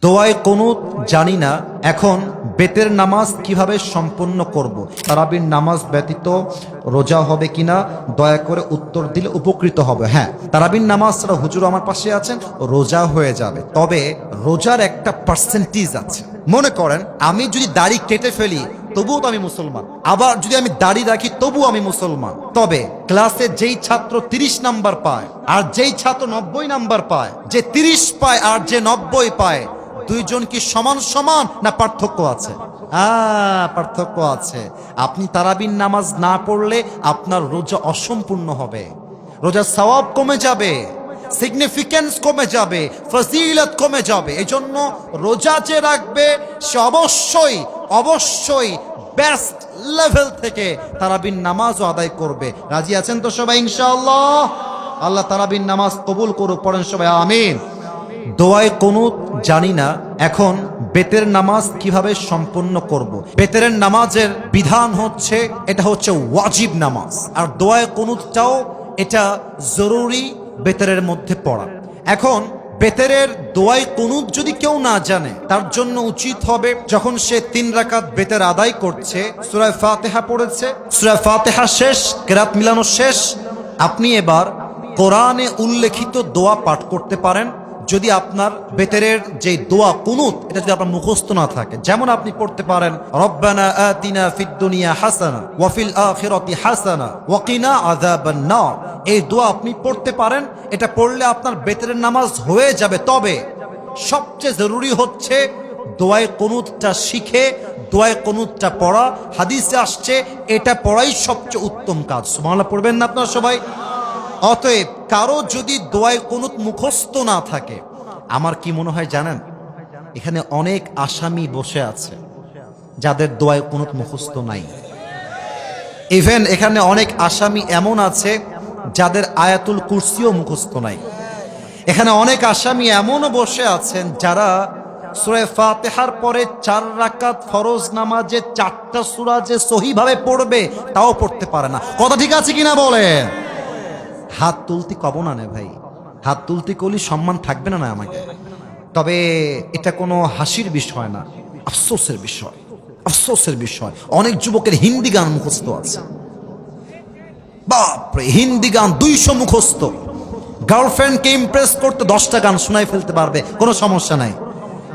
দোয়ায়ে কুনুত জানি না এখন বেতের নামাজ কিভাবে সম্পন্ন করব। তারাবির নামাজ ব্যতীত রোজা হবে কিনা দয়া করে উত্তর দিলে উপকৃত হবে। হ্যাঁ, তারাবির নামাজ ছাড়া হুজুর আমার পাশে আছেন, রোজা হয়ে যাবে। তবে রোজার একটা পার্সেন্টেজ আছে। মনে করেন আমি যদি দাড়ি কেটে ফেলি তবুও তো আমি মুসলমান, আবার যদি আমি দাড়ি রাখি তবুও আমি মুসলমান। তবে ক্লাসে যেই ছাত্র 30 নাম্বার পায় আর যেই ছাত্র 90 নাম্বার পায়, যে 30 পায় আর যে 90 পায়, দুইজন কি সমান সমান না পার্থক্য আছে? পার্থক্য আছে। আপনি তারাবির নামাজ না পড়লে আপনার রোজা অসম্পূর্ণ হবে, রোজার সওয়াব কমে যাবে, সিগনিফিকেন্স কমে যাবে, ফজিলত কমে যাবে। এজন্য রোজা যে রাখবে সে অবশ্যই অবশ্যই বেস্ট লেভেল থেকে তারাবির নামাজও আদায় করবে। রাজি আছেন তো সবাই ইনশাআল্লাহ? আল্লাহ তারাবির নামাজ কবুল করুক, পড়েন সবাই আমিন। দোয়ায়ে কুনুত জানি না এখন বেতের নামাজ কিভাবে সম্পন্ন করব। বেতের নামাজের বিধান হচ্ছে এটা হচ্ছে ওয়াজিব নামাজ, আর দোয়ায়ে কুনুতটাও এটা জরুরি বেতের মধ্যে পড়া। এখন বেতের দোয়ায়ে কুনুত যদি কেউ না জানে, তার জন্য উচিত হবে যখন সে 3 রাকাত বেতের আদায় করছে, সূরা ফাতিহা পড়েছে, সূরা ফাতিহা শেষ, কেরাত মিলানো শেষ, আপনি এবার কোরআনে উল্লেখিত দোয়া পাঠ করতে পারেন। যদি আপনার বেতের যে দোয়া কুনুত এটা যদি আপনার মুখস্থ না থাকে, যেমন আপনি পড়তে পারেন রব্বানা আতিনা ফিদ দুনিয়া হাসানা ওয়া ফিল আখিরাতি হাসানা ওয়া কিনা আযাবান নার, এই দোয়া আপনি পড়তে পারেন। এটা পড়লে আপনার বেতের নামাজ হয়ে যাবে। তবে সবচেয়ে জরুরি হচ্ছে দোয়ায়ে কুনুতটা শিখে দোয়ায়ে কুনুতটা পড়া। হাদিসে আসছে এটা পড়াই সবচেয়ে উত্তম কাজ। সুবহানাল্লাহ পড়বেন না আপনারা সবাই? অতএব কারো যদি দোয়ায়ে কুনুত মুখস্থ না থাকে, আমার কি মনে হয় জানেন, এখানে অনেক আসামি বসে আছে যাদের দোয়ায়ে কুনুত মুখস্থ নাই। ইভেন এখানে অনেক আসামি এমন আছে যাদের আয়াতুল কুরসিও মুখস্থ নাই। এখানে অনেক আসামি এমনও বসে আছেন যারা সূরা ফাতিহার পরে 4 রাকাত ফরজ নামাজে 4টা সূরা যে সহিভাবে পড়বে তাও পড়তে পারে না। কথা ঠিক আছে কিনা বলেন? হাত তুলতে কব না নে ভাই, হাত তুলতে করলে সম্মান থাকবে না আমাকে। তবে এটা কোনো হাসির বিষয় না, আফসোসের বিষয়, আফসোসের বিষয়। অনেক যুবকের হিন্দি গান মুখস্থ আছে, বাপরে হিন্দি গান 200 মুখস্থ। গার্লফ্রেন্ডকে ইমপ্রেস করতে 10টা গান শোনাই ফেলতে পারবে, কোনো সমস্যা নাই,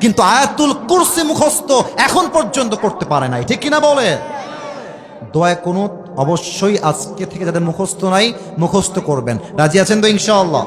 কিন্তু আয়াতুল কুরসি মুখস্থ এখন পর্যন্ত করতে পারে নাই। ঠিক কিনা বলে? দোয়ায়ে কুনুত অবশ্যই আজকে থেকে যাদের মুখস্থ নাই মুখস্থ করবেন। রাজি আছেন তো ইনশাআল্লাহ?